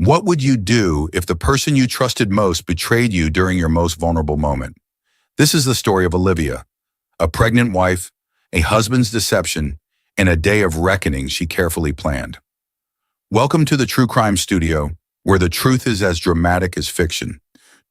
What would you do if the person you trusted most betrayed you during your most vulnerable moment? This is the story of Olivia, a pregnant wife, a husband's deception, and a day of reckoning she carefully planned. Welcome to the True Crime Studio, where the truth is as dramatic as fiction.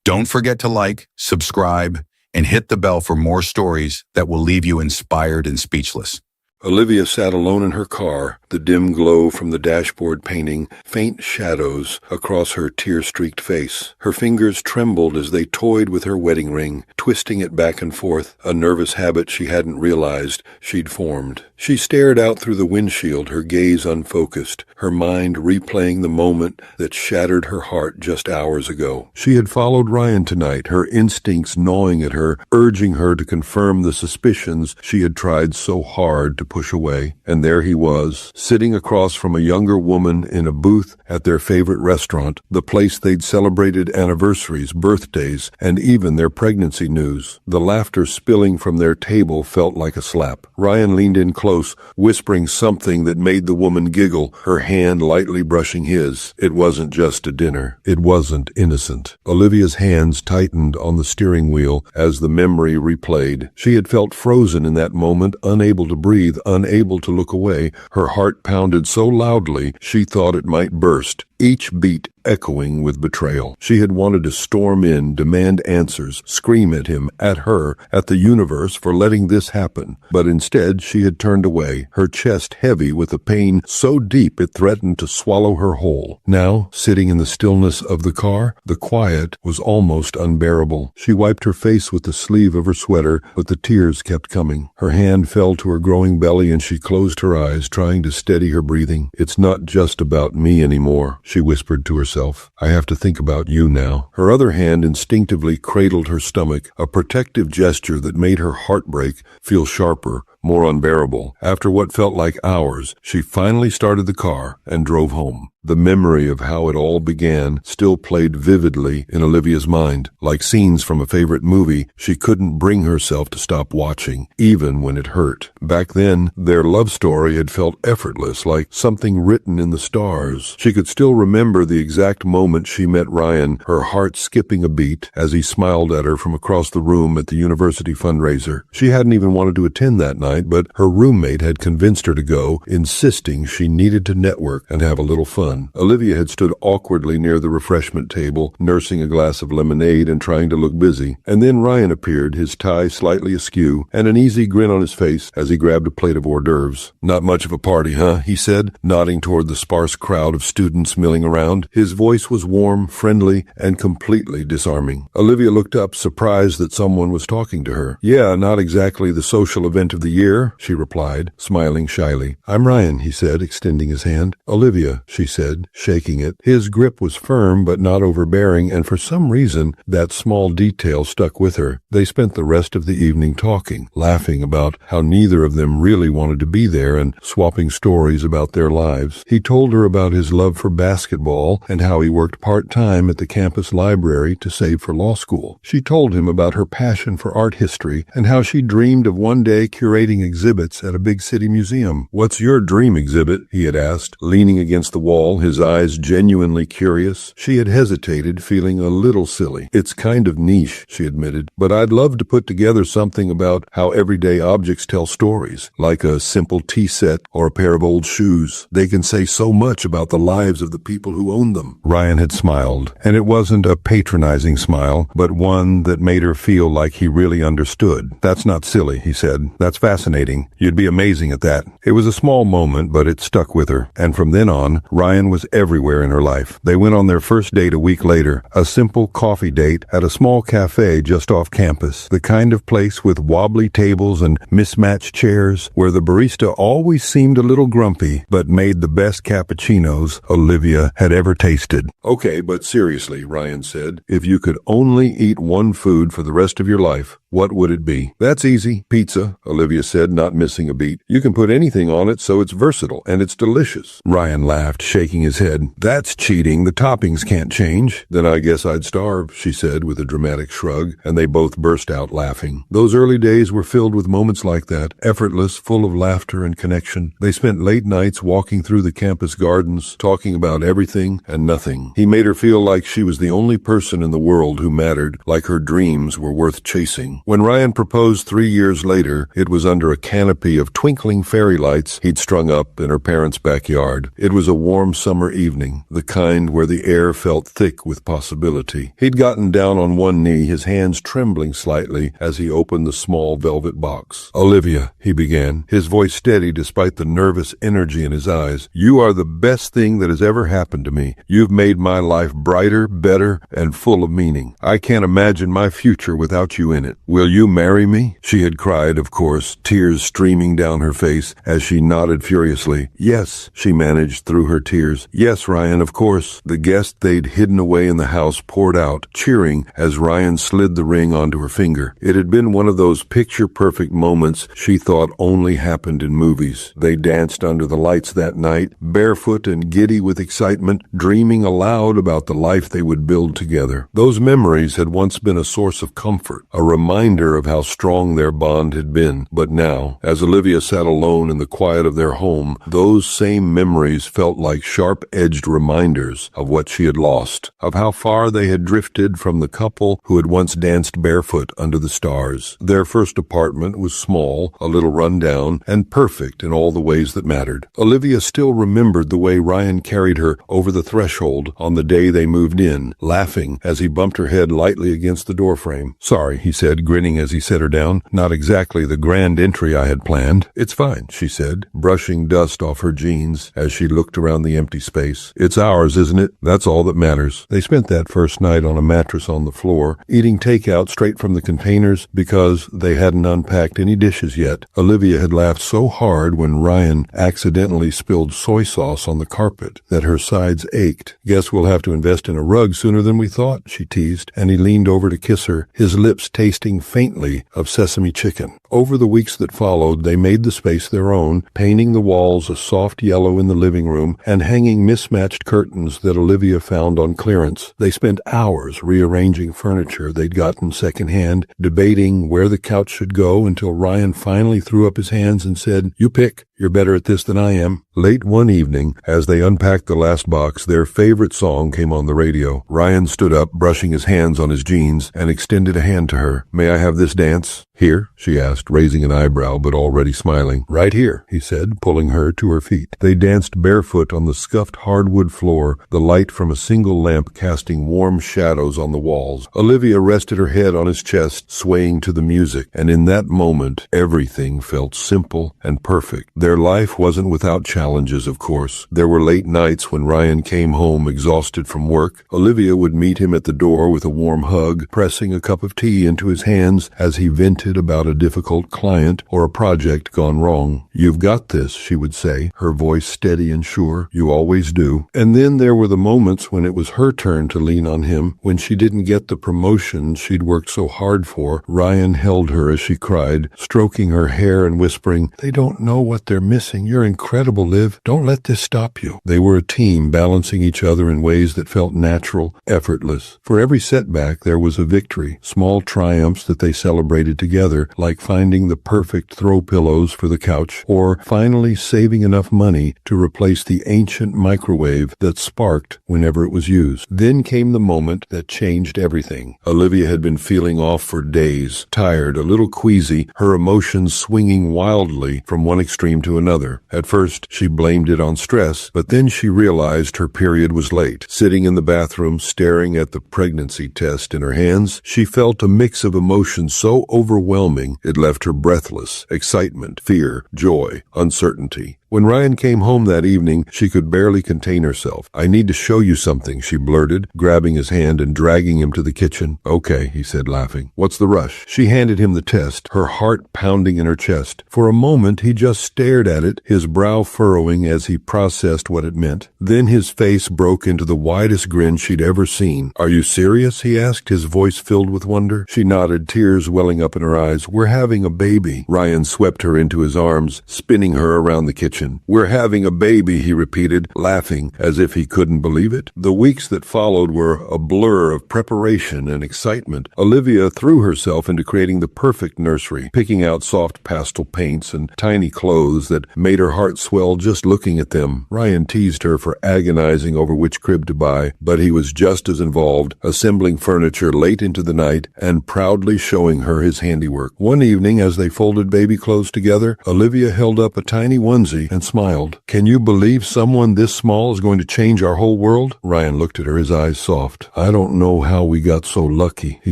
Don't forget to like, subscribe, and hit the bell for more stories that will leave you inspired and speechless. Olivia sat alone in her car, the dim glow from the dashboard painting faint shadows across her tear-streaked face. Her fingers trembled as they toyed with her wedding ring, twisting it back and forth, a nervous habit she hadn't realized she'd formed. She stared out through the windshield, her gaze unfocused, her mind replaying the moment that shattered her heart just hours ago. She had followed Ryan tonight, her instincts gnawing at her, urging her to confirm the suspicions she had tried so hard to push away. And there he was, sitting across from a younger woman in a booth at their favorite restaurant, the place they'd celebrated anniversaries, birthdays, and even their pregnancy news. The laughter spilling from their table felt like a slap. Ryan leaned in close, whispering something that made the woman giggle, her hand lightly brushing his. It wasn't just a dinner. It wasn't innocent. Olivia's hands tightened on the steering wheel as the memory replayed. She had felt frozen in that moment, unable to breathe, unable to look away. Her heart pounded so loudly she thought it might burst, each beat echoing with betrayal. She had wanted to storm in, demand answers, scream at him, at her, at the universe for letting this happen. But instead she had turned away, her chest heavy with a pain so deep it threatened to swallow her whole. Now, sitting in the stillness of the car, the quiet was almost unbearable. She wiped her face with the sleeve of her sweater, but the tears kept coming. Her hand fell to her growing belly and she closed her eyes, trying to steady her breathing. "It's not just about me anymore," she whispered to herself. "I have to think about you now." Her other hand instinctively cradled her stomach, a protective gesture that made her heartbreak feel sharper, more unbearable. After what felt like hours, she finally started the car and drove home. The memory of how it all began still played vividly in Olivia's mind. Like scenes from a favorite movie, she couldn't bring herself to stop watching, even when it hurt. Back then, their love story had felt effortless, like something written in the stars. She could still remember the exact moment she met Ryan, her heart skipping a beat as he smiled at her from across the room at the university fundraiser. She hadn't even wanted to attend that night, but her roommate had convinced her to go, insisting she needed to network and have a little fun. Olivia had stood awkwardly near the refreshment table, nursing a glass of lemonade and trying to look busy. And then Ryan appeared, his tie slightly askew, and an easy grin on his face as he grabbed a plate of hors d'oeuvres. "Not much of a party, huh?" he said, nodding toward the sparse crowd of students milling around. His voice was warm, friendly, and completely disarming. Olivia looked up, surprised that someone was talking to her. "Yeah, not exactly the social event of the year," she replied, smiling shyly. "I'm Ryan," he said, extending his hand. "Olivia," she said, shaking it. His grip was firm but not overbearing, and for some reason that small detail stuck with her. They spent the rest of the evening talking, laughing about how neither of them really wanted to be there and swapping stories about their lives. He told her about his love for basketball and how he worked part-time at the campus library to save for law school. She told him about her passion for art history and how she dreamed of one day curating exhibits at a big city museum. "What's your dream exhibit?" he had asked, leaning against the wall, his eyes genuinely curious. She had hesitated, feeling a little silly. "It's kind of niche," she admitted, "but I'd love to put together something about how everyday objects tell stories, like a simple tea set or a pair of old shoes. They can say so much about the lives of the people who own them." Ryan had smiled, and it wasn't a patronizing smile, but one that made her feel like he really understood. "That's not silly," he said. "That's fascinating. You'd be amazing at that." It was a small moment, but it stuck with her, and from then on, Ryan was everywhere in her life. They went on their first date a week later, a simple coffee date at a small cafe just off campus, the kind of place with wobbly tables and mismatched chairs where the barista always seemed a little grumpy but made the best cappuccinos Olivia had ever tasted. "Okay, but seriously," Ryan said, "if you could only eat one food for the rest of your life, What would it be? That's easy. Pizza, Olivia said, not missing a beat. You can put anything on it so it's versatile and it's delicious. Ryan laughed, shaking his head. That's cheating. The toppings can't change. Then I guess I'd starve, she said with a dramatic shrug, and they both burst out laughing. Those early days were filled with moments like that, effortless, full of laughter and connection. They spent late nights walking through the campus gardens, talking about everything and nothing. He made her feel like she was the only person in the world who mattered, like her dreams were worth chasing. When Ryan proposed 3 years later, it was under a canopy of twinkling fairy lights he'd strung up in her parents' backyard. It was a warm summer evening, the kind where the air felt thick with possibility. He'd gotten down on one knee, his hands trembling slightly as he opened the small velvet box. "Olivia," he began, his voice steady despite the nervous energy in his eyes, "you are the best thing that has ever happened to me. You've made my life brighter, better, and full of meaning. I can't imagine my future without you in it. Will you marry me?" She had cried, of course, tears streaming down her face as she nodded furiously. "Yes," she managed through her tears. "Yes, Ryan, of course." The guest they'd hidden away in the house poured out, cheering as Ryan slid the ring onto her finger. It had been one of those picture-perfect moments she thought only happened in movies. They danced under the lights that night, barefoot and giddy with excitement, dreaming aloud about the life they would build together. Those memories had once been a source of comfort, a reminder of how strong their bond had been. But now, as Olivia sat alone in the quiet of their home, those same memories felt like sharp-edged reminders of what she had lost, of how far they had drifted from the couple who had once danced barefoot under the stars. Their first apartment was small, a little run-down, and perfect in all the ways that mattered. Olivia still remembered the way Ryan carried her over the threshold on the day they moved in, laughing as he bumped her head lightly against the doorframe. "Sorry," he said, grinning as he set her down. "Not exactly the grand entry I had planned." "It's fine," she said, brushing dust off her jeans as she looked around the empty space. "It's ours, isn't it? That's all that matters." They spent that first night on a mattress on the floor, eating takeout straight from the containers because they hadn't unpacked any dishes yet. Olivia had laughed so hard when Ryan accidentally spilled soy sauce on the carpet that her sides ached. "Guess we'll have to invest in a rug sooner than we thought," she teased, and he leaned over to kiss her, his lips tasting faintly of sesame chicken. Over the weeks that followed, they made the space their own, painting the walls a soft yellow in the living room and hanging mismatched curtains that Olivia found on clearance. They spent hours rearranging furniture they'd gotten secondhand, debating where the couch should go until Ryan finally threw up his hands and said, "You pick. You're better at this than I am." Late one evening, as they unpacked the last box, their favorite song came on the radio. Ryan stood up, brushing his hands on his jeans, and extended a hand to her. "May I have this dance?" "Here?" she asked, raising an eyebrow but already smiling. "Right here," he said, pulling her to her feet. They danced barefoot on the scuffed hardwood floor, the light from a single lamp casting warm shadows on the walls. Olivia rested her head on his chest, swaying to the music, and in that moment, everything felt simple and perfect. Their life wasn't without challenges, of course. There were late nights when Ryan came home exhausted from work. Olivia would meet him at the door with a warm hug, pressing a cup of tea into his hands as he vented about a difficult client or a project gone wrong. "You've got this," she would say, her voice steady and sure. "You always do." And then there were the moments when it was her turn to lean on him. When she didn't get the promotion she'd worked so hard for, Ryan held her as she cried, stroking her hair and whispering, "They don't know what they're missing. You're incredible, Liv. Don't let this stop you." They were a team, balancing each other in ways that felt natural, effortless. For every setback, there was a victory, small triumphs that they celebrated together, like finding the perfect throw pillows for the couch, or finally saving enough money to replace the ancient microwave that sparked whenever it was used. Then came the moment that changed everything. Olivia had been feeling off for days, tired, a little queasy, her emotions swinging wildly from one extreme to another. At first, she blamed it on stress, but then she realized her period was late. Sitting in the bathroom, staring at the pregnancy test in her hands, she felt a mix of emotions so overwhelming it left her breathless: excitement, fear, joy, uncertainty. When Ryan came home that evening, she could barely contain herself. "I need to show you something," she blurted, grabbing his hand and dragging him to the kitchen. "Okay," he said, laughing. "What's the rush?" She handed him the test, her heart pounding in her chest. For a moment, he just stared at it, his brow furrowing as he processed what it meant. Then his face broke into the widest grin she'd ever seen. "Are you serious?" he asked, his voice filled with wonder. She nodded, tears welling up in her eyes. "We're having a baby." Ryan swept her into his arms, spinning her around the kitchen. "We're having a baby," he repeated, laughing as if he couldn't believe it. The weeks that followed were a blur of preparation and excitement. Olivia threw herself into creating the perfect nursery, picking out soft pastel paints and tiny clothes that made her heart swell just looking at them. Ryan teased her for agonizing over which crib to buy, but he was just as involved, assembling furniture late into the night and proudly showing her his handiwork. One evening, as they folded baby clothes together, Olivia held up a tiny onesie and smiled. "Can you believe someone this small is going to change our whole world?" Ryan looked at her, his eyes soft. "I don't know how we got so lucky," he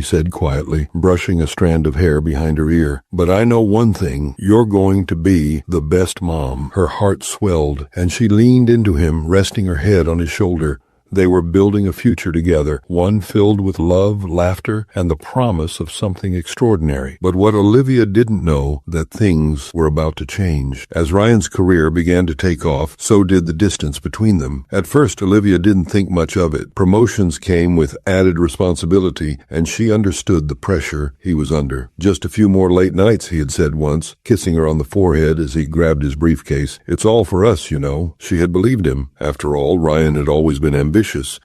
said quietly, brushing a strand of hair behind her ear. "But I know one thing, you're going to be the best mom." Her heart swelled, and she leaned into him, resting her head on his shoulder. They were building a future together, one filled with love, laughter, and the promise of something extraordinary. But what Olivia didn't know, that things were about to change. As Ryan's career began to take off, so did the distance between them. At first, Olivia didn't think much of it. Promotions came with added responsibility, and she understood the pressure he was under. "Just a few more late nights," he had said once, kissing her on the forehead as he grabbed his briefcase. "It's all for us, you know." She had believed him. After all, Ryan had always been ambitious,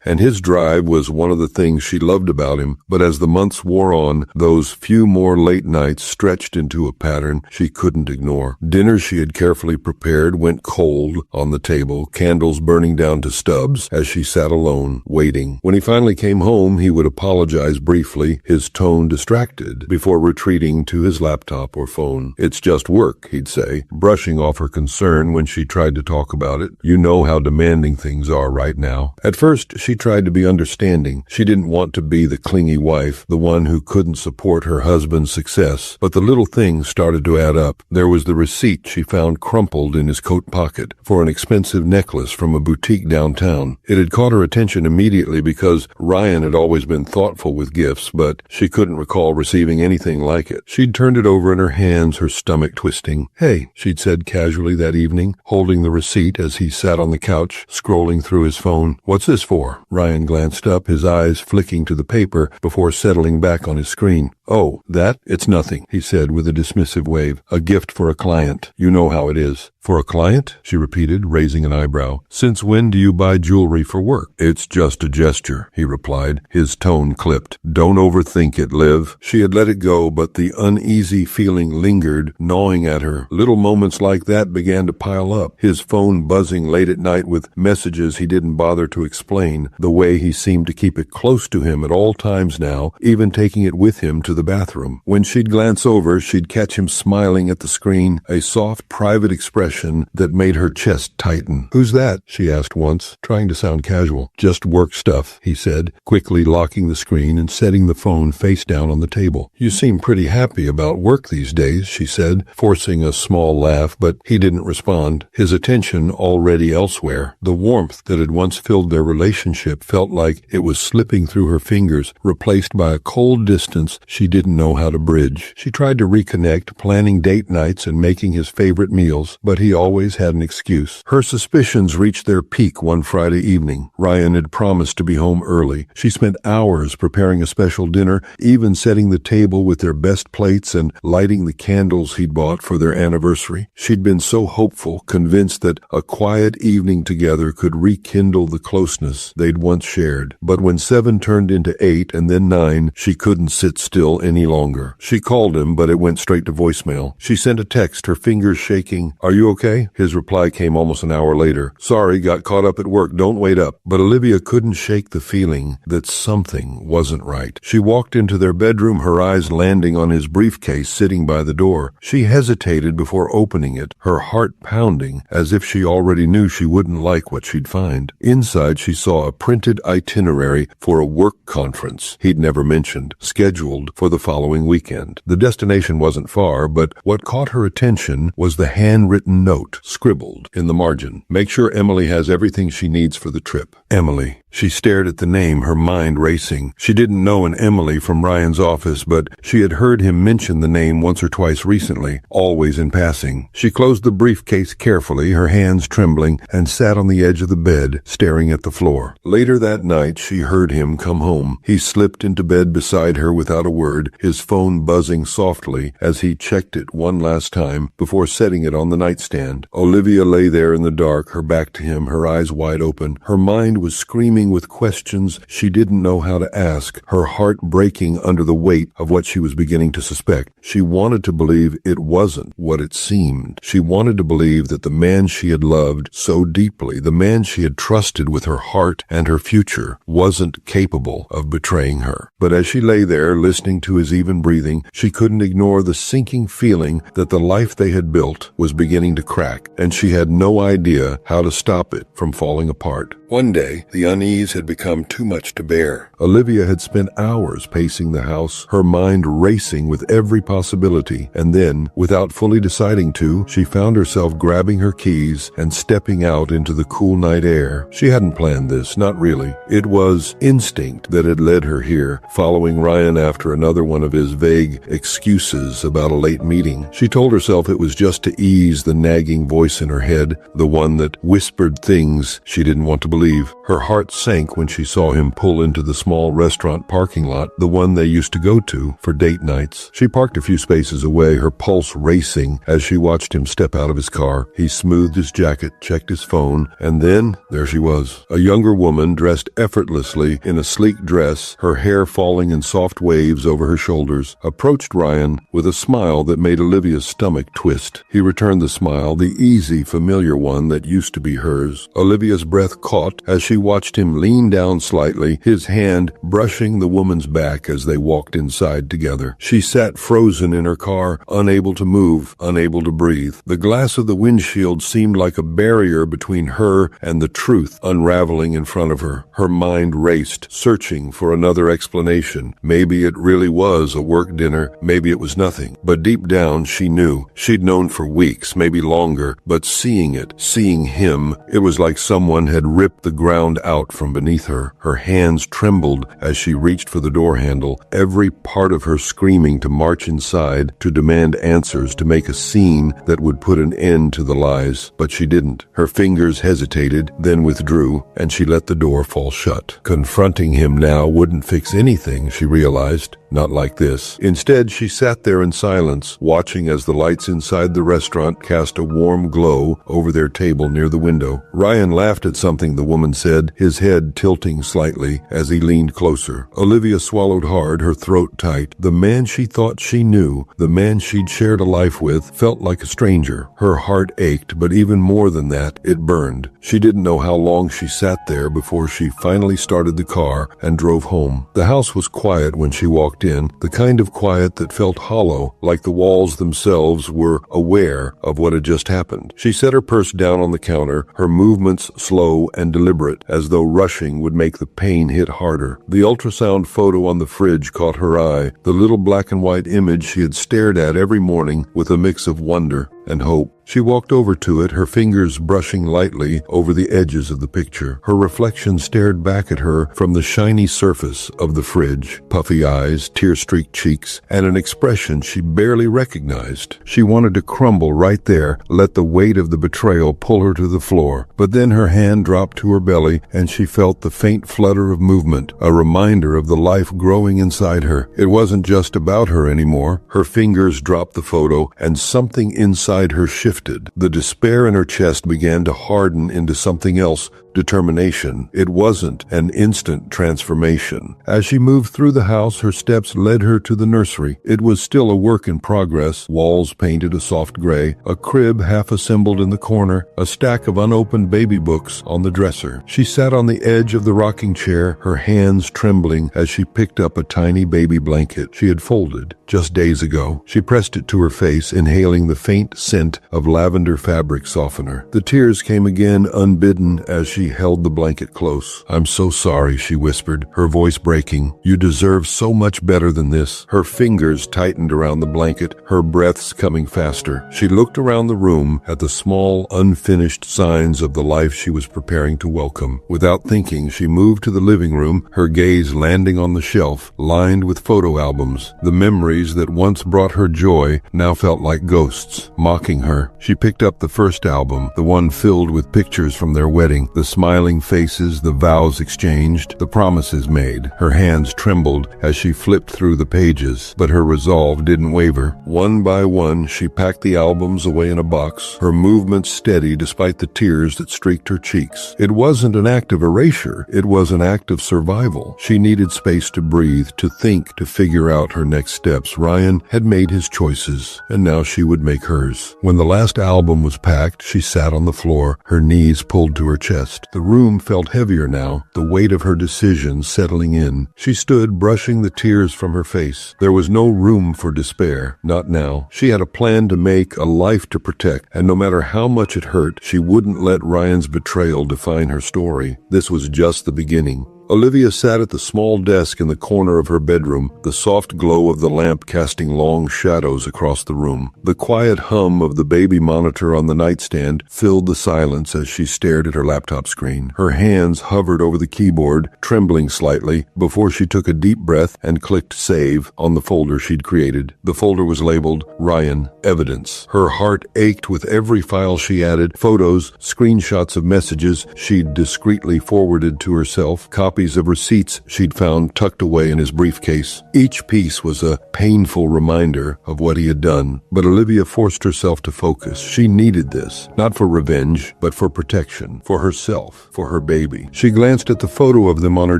and his drive was one of the things she loved about him. But as the months wore on, those few more late nights stretched into a pattern she couldn't ignore. Dinners she had carefully prepared went cold on the table, candles burning down to stubs as she sat alone, waiting. When he finally came home, he would apologize briefly, his tone distracted, before retreating to his laptop or phone. "It's just work," he'd say, brushing off her concern when she tried to talk about it. "You know how demanding things are right now." At first, she tried to be understanding. She didn't want to be the clingy wife, the one who couldn't support her husband's success. But the little things started to add up. There was the receipt she found crumpled in his coat pocket for an expensive necklace from a boutique downtown. It had caught her attention immediately because Ryan had always been thoughtful with gifts, but she couldn't recall receiving anything like it. She'd turned it over in her hands, her stomach twisting. "Hey," she'd said casually that evening, holding the receipt as he sat on the couch, scrolling through his phone. "What's this for?" Ryan glanced up, his eyes flicking to the paper before settling back on his screen. "Oh, that? It's nothing," he said with a dismissive wave. "A gift for a client. You know how it is." "For a client?" she repeated, raising an eyebrow. "Since when do you buy jewelry for work?" "It's just a gesture," he replied, his tone clipped. "Don't overthink it, Liv." She had let it go, but the uneasy feeling lingered, gnawing at her. Little moments like that began to pile up, his phone buzzing late at night with messages he didn't bother to explain, the way he seemed to keep it close to him at all times now, even taking it with him to the bathroom. When she'd glance over, she'd catch him smiling at the screen, a soft, private expression that made her chest tighten. "Who's that?" she asked once, trying to sound casual. "Just work stuff," he said, quickly locking the screen and setting the phone face down on the table. "You seem pretty happy about work these days," she said, forcing a small laugh, but he didn't respond, his attention already elsewhere. The warmth that had once filled their relationship felt like it was slipping through her fingers, replaced by a cold distance she didn't know how to bridge. She tried to reconnect, planning date nights and making his favorite meals, but he always had an excuse. Her suspicions reached their peak one Friday evening. Ryan had promised to be home early. She spent hours preparing a special dinner, even setting the table with their best plates and lighting the candles he'd bought for their anniversary. She'd been so hopeful, convinced that a quiet evening together could rekindle the closeness they'd once shared. But when 7 turned into 8 and then 9, she couldn't sit still any longer. She called him, but it went straight to voicemail. She sent a text, her fingers shaking. "Are you okay?" His reply came almost an hour later. "Sorry, got caught up at work. Don't wait up." But Olivia couldn't shake the feeling that something wasn't right. She walked into their bedroom, her eyes landing on his briefcase sitting by the door. She hesitated before opening it, her heart pounding, as if she already knew she wouldn't like what she'd find. Inside, she saw a printed itinerary for a work conference he'd never mentioned, scheduled for for the following weekend. The destination wasn't far, but what caught her attention was the handwritten note scribbled in the margin. Make sure Emily has everything she needs for the trip. Emily. She stared at the name, her mind racing. She didn't know an Emily from Ryan's office, but she had heard him mention the name once or twice recently, always in passing. She closed the briefcase carefully, her hands trembling, and sat on the edge of the bed, staring at the floor. Later that night, she heard him come home. He slipped into bed beside her without a word, his phone buzzing softly as he checked it one last time before setting it on the nightstand. Olivia lay there in the dark, her back to him, her eyes wide open. Her mind was screaming with questions she didn't know how to ask, her heart breaking under the weight of what she was beginning to suspect. She wanted to believe it wasn't what it seemed. She wanted to believe that the man she had loved so deeply, the man she had trusted with her heart and her future, wasn't capable of betraying her. But as she lay there, listening to his even breathing, she couldn't ignore the sinking feeling that the life they had built was beginning to crack, and she had no idea how to stop it from falling apart. One day, the unease had become too much to bear. Olivia had spent hours pacing the house, her mind racing with every possibility, and then, without fully deciding to, she found herself grabbing her keys and stepping out into the cool night air. She hadn't planned this, not really. It was instinct that had led her here, following Ryan after another one of his vague excuses about a late meeting. She told herself it was just to ease the nagging voice in her head, the one that whispered things she didn't want to believe. Her heart sank when she saw him pull into the small restaurant parking lot, the one they used to go to for date nights. She parked a few spaces away, her pulse racing as she watched him step out of his car. He smoothed his jacket, checked his phone, and then there she was. A younger woman dressed effortlessly in a sleek dress, her hair falling in soft waves over her shoulders, approached Ryan with a smile that made Olivia's stomach twist. He returned the smile, the easy, familiar one that used to be hers. Olivia's breath caught as she watched him lean down slightly, his hand brushing the woman's back as they walked inside together. She sat frozen in her car, unable to move, unable to breathe. The glass of the windshield seemed like a barrier between her and the truth unraveling in front of her. Her mind raced, searching for another explanation. Maybe it really was a work dinner, maybe it was nothing. But deep down she knew. She'd known for weeks, maybe longer, but seeing it, seeing him, it was like someone had ripped the ground out from beneath her. Her hands trembled as she reached for the door handle, every part of her screaming to march inside, to demand answers, to make a scene that would put an end to the lies. But she didn't. Her fingers hesitated, then withdrew, and she let the door fall shut. Confronting him now wouldn't fix anything, she realized. Not like this. Instead, she sat there in silence, watching as the lights inside the restaurant cast a warm glow over their table near the window. Ryan laughed at something the woman said, his head tilting slightly as he leaned closer. Olivia swallowed hard, her throat tight. The man she thought she knew, the man she'd shared a life with, felt like a stranger. Her heart ached, but even more than that, it burned. She didn't know how long she sat there before she finally started the car and drove home. The house was quiet when she walked in, the kind of quiet that felt hollow, like the walls themselves were aware of what had just happened. She set her purse down on the counter, her movements slow and deliberate, as though rushing would make the pain hit harder. The ultrasound photo on the fridge caught her eye, the little black and white image she had stared at every morning with a mix of wonder and hope. She walked over to it, her fingers brushing lightly over the edges of the picture. Her reflection stared back at her from the shiny surface of the fridge, puffy eyes, tear-streaked cheeks, and an expression she barely recognized. She wanted to crumble right there, let the weight of the betrayal pull her to the floor. But then her hand dropped to her belly, and she felt the faint flutter of movement, a reminder of the life growing inside her. It wasn't just about her anymore. Her fingers dropped the photo, and something inside her shifted. The despair in her chest began to harden into something else, determination. It wasn't an instant transformation. As she moved through the house, her steps led her to the nursery. It was still a work in progress, walls painted a soft gray, a crib half assembled in the corner, a stack of unopened baby books on the dresser. She sat on the edge of the rocking chair, her hands trembling as she picked up a tiny baby blanket she had folded just days ago. She pressed it to her face, inhaling the faint scent of lavender fabric softener. The tears came again unbidden as she She held the blanket close. "I'm so sorry," she whispered, her voice breaking. "You deserve so much better than this." Her fingers tightened around the blanket, her breaths coming faster. She looked around the room at the small, unfinished signs of the life she was preparing to welcome. Without thinking, she moved to the living room, her gaze landing on the shelf, lined with photo albums. The memories that once brought her joy now felt like ghosts, mocking her. She picked up the first album, the one filled with pictures from their wedding, the smiling faces, the vows exchanged, the promises made. Her hands trembled as she flipped through the pages, but her resolve didn't waver. One by one, she packed the albums away in a box, her movements steady despite the tears that streaked her cheeks. It wasn't an act of erasure, it was an act of survival. She needed space to breathe, to think, to figure out her next steps. Ryan had made his choices, and now she would make hers. When the last album was packed, she sat on the floor, her knees pulled to her chest. The room felt heavier now, the weight of her decision settling in. She stood, brushing the tears from her face. There was no room for despair, not now. She had a plan to make, a life to protect, and no matter how much it hurt, she wouldn't let Ryan's betrayal define her story. This was just the beginning. Olivia sat at the small desk in the corner of her bedroom, the soft glow of the lamp casting long shadows across the room. The quiet hum of the baby monitor on the nightstand filled the silence as she stared at her laptop screen. Her hands hovered over the keyboard, trembling slightly, before she took a deep breath and clicked save on the folder she'd created. The folder was labeled Ryan Evidence. Her heart ached with every file she added, photos, screenshots of messages she'd discreetly forwarded to herself, copies of receipts she'd found tucked away in his briefcase. Each piece was a painful reminder of what he had done, but Olivia forced herself to focus. She needed this, not for revenge, but for protection, for herself, for her baby. She glanced at the photo of them on her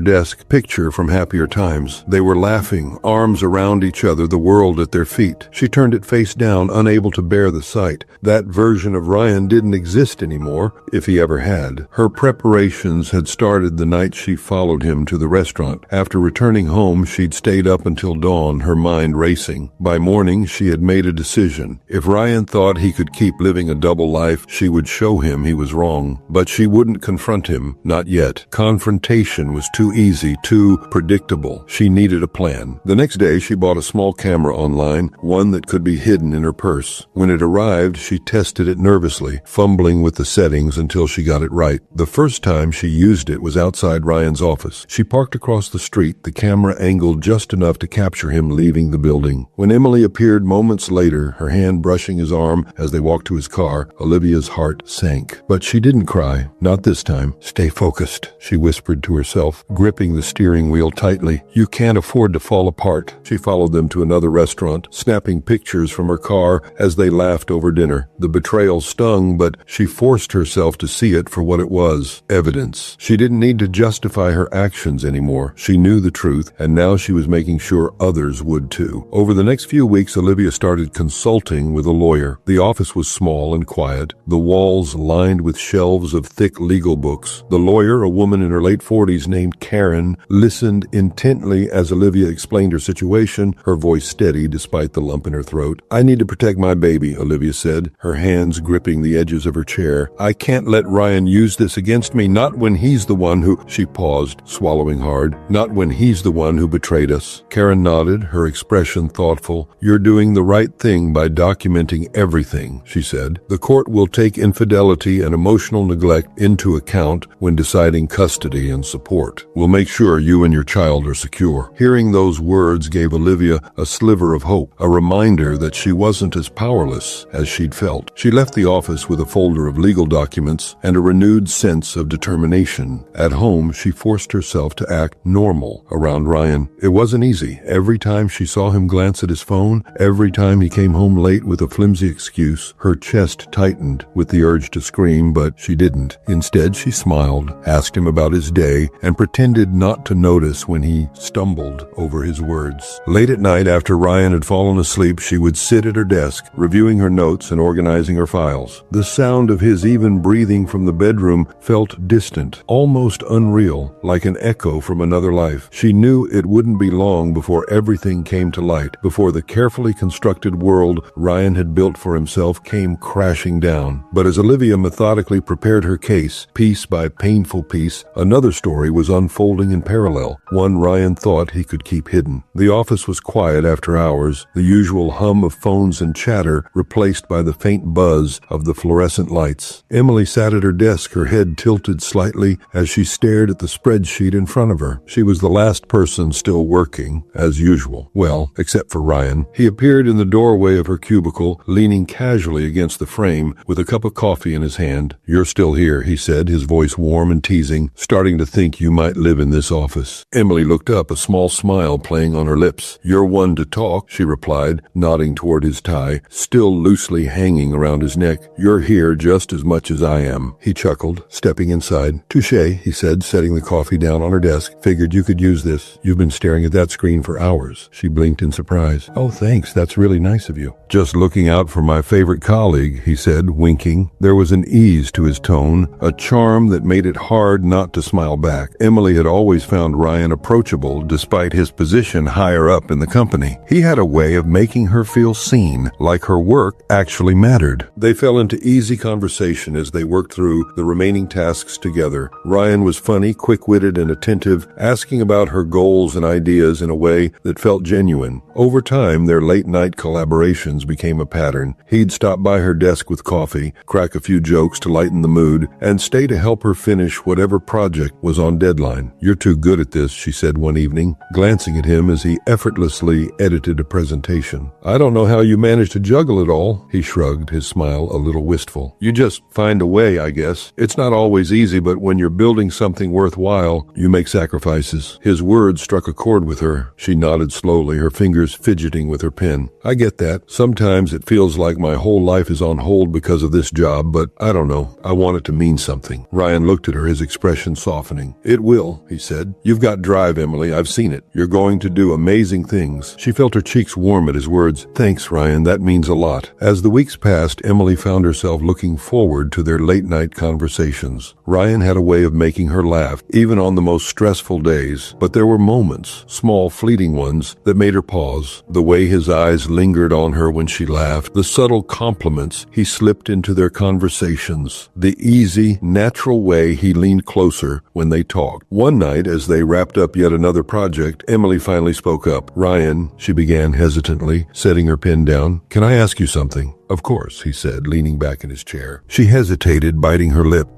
desk, picture from happier times. They were laughing, arms around each other, the world at their feet. She turned it face down, unable to bear the sight. That version of Ryan didn't exist anymore, if he ever had. Her preparations had started the night she followed him to the restaurant. After returning home, she'd stayed up until dawn, her mind racing. By morning, she had made a decision. If Ryan thought he could keep living a double life, she would show him he was wrong. But she wouldn't confront him, not yet. Confrontation was too easy, too predictable. She needed a plan. The next day, she bought a small camera online, one that could be hidden in her purse. When it arrived, she tested it nervously, fumbling with the settings until she got it right. The first time she used it was outside Ryan's office. She parked across the street, the camera angled just enough to capture him leaving the building. When Emily appeared moments later, her hand brushing his arm as they walked to his car, Olivia's heart sank. But she didn't cry. Not this time. "Stay focused," she whispered to herself, gripping the steering wheel tightly. "You can't afford to fall apart." She followed them to another restaurant, snapping pictures from her car as they laughed over dinner. The betrayal stung, but she forced herself to see it for what it was. Evidence. She didn't need to justify her actions anymore. She knew the truth, and now she was making sure others would too. Over the next few weeks, Olivia started consulting with a lawyer. The office was small and quiet, the walls lined with shelves of thick legal books. The lawyer, a woman in her late 40s named Karen, listened intently as Olivia explained her situation, her voice steady despite the lump in her throat. "I need to protect my baby," Olivia said, her hands gripping the edges of her chair. "I can't let Ryan use this against me, not when he's the one who—" She paused, swallowing hard. "Not when he's the one who betrayed us." Karen nodded, her expression thoughtful. "You're doing the right thing by documenting everything," she said. "The court will take infidelity and emotional neglect into account when deciding custody and support. We'll make sure you and your child are secure." Hearing those words gave Olivia a sliver of hope, a reminder that she wasn't as powerless as she'd felt. She left the office with a folder of legal documents and a renewed sense of determination. At home, she forced herself to act normal around Ryan. It wasn't easy. Every time she saw him glance at his phone, every time he came home late with a flimsy excuse, her chest tightened with the urge to scream, but she didn't. Instead, she smiled, asked him about his day, and pretended not to notice when he stumbled over his words. Late at night, after Ryan had fallen asleep, she would sit at her desk, reviewing her notes and organizing her files. The sound of his even breathing from the bedroom felt distant, almost unreal, like like an echo from another life. She knew it wouldn't be long before everything came to light, before the carefully constructed world Ryan had built for himself came crashing down. But as Olivia methodically prepared her case, piece by painful piece, another story was unfolding in parallel, one Ryan thought he could keep hidden. The office was quiet after hours, the usual hum of phones and chatter replaced by the faint buzz of the fluorescent lights. Emily sat at her desk, her head tilted slightly as she stared at the spreadsheet in front of her. She was the last person still working, as usual. Well, except for Ryan. He appeared in the doorway of her cubicle, leaning casually against the frame with a cup of coffee in his hand. "You're still here," he said, his voice warm and teasing. "Starting to think you might live in this office." Emily looked up, a small smile playing on her lips. "You're one to talk," she replied, nodding toward his tie, still loosely hanging around his neck. "You're here just as much as I am." He chuckled, stepping inside. "Touché," he said, setting the coffee down on her desk. "Figured you could use this. You've been staring at that screen for hours." She blinked in surprise. "Oh, thanks. That's really nice of you." "Just looking out for my favorite colleague," he said, winking. There was an ease to his tone, a charm that made it hard not to smile back. Emily had always found Ryan approachable despite his position higher up in the company. He had a way of making her feel seen, like her work actually mattered. They fell into easy conversation as they worked through the remaining tasks together. Ryan was funny, quick-witted, and attentive, asking about her goals and ideas in a way that felt genuine. Over time, their late-night collaborations became a pattern. He'd stop by her desk with coffee, crack a few jokes to lighten the mood, and stay to help her finish whatever project was on deadline. "You're too good at this," she said one evening, glancing at him as he effortlessly edited a presentation. "I don't know how you manage to juggle it all," he shrugged, his smile a little wistful. "You just find a way, I guess. It's not always easy, but when you're building something worthwhile, you make sacrifices." His words struck a chord with her. She nodded slowly, her fingers fidgeting with her pen. "I get that. Sometimes it feels like my whole life is on hold because of this job, but I don't know. I want it to mean something." Ryan looked at her, his expression softening. "It will," he said. "You've got drive, Emily. I've seen it. You're going to do amazing things." She felt her cheeks warm at his words. "Thanks, Ryan. That means a lot." As the weeks passed, Emily found herself looking forward to their late-night conversations. Ryan had a way of making her laugh, even on the most stressful days. But there were moments, small, fleeting ones, that made her pause. The way his eyes lingered on her when she laughed, the subtle compliments he slipped into their conversations, the easy, natural way he leaned closer when they talked. One night, as they wrapped up yet another project, Emily finally spoke up. "Ryan," she began hesitantly, setting her pen down, "can I ask you something?" "Of course," he said, leaning back in his chair. She hesitated, biting her lip.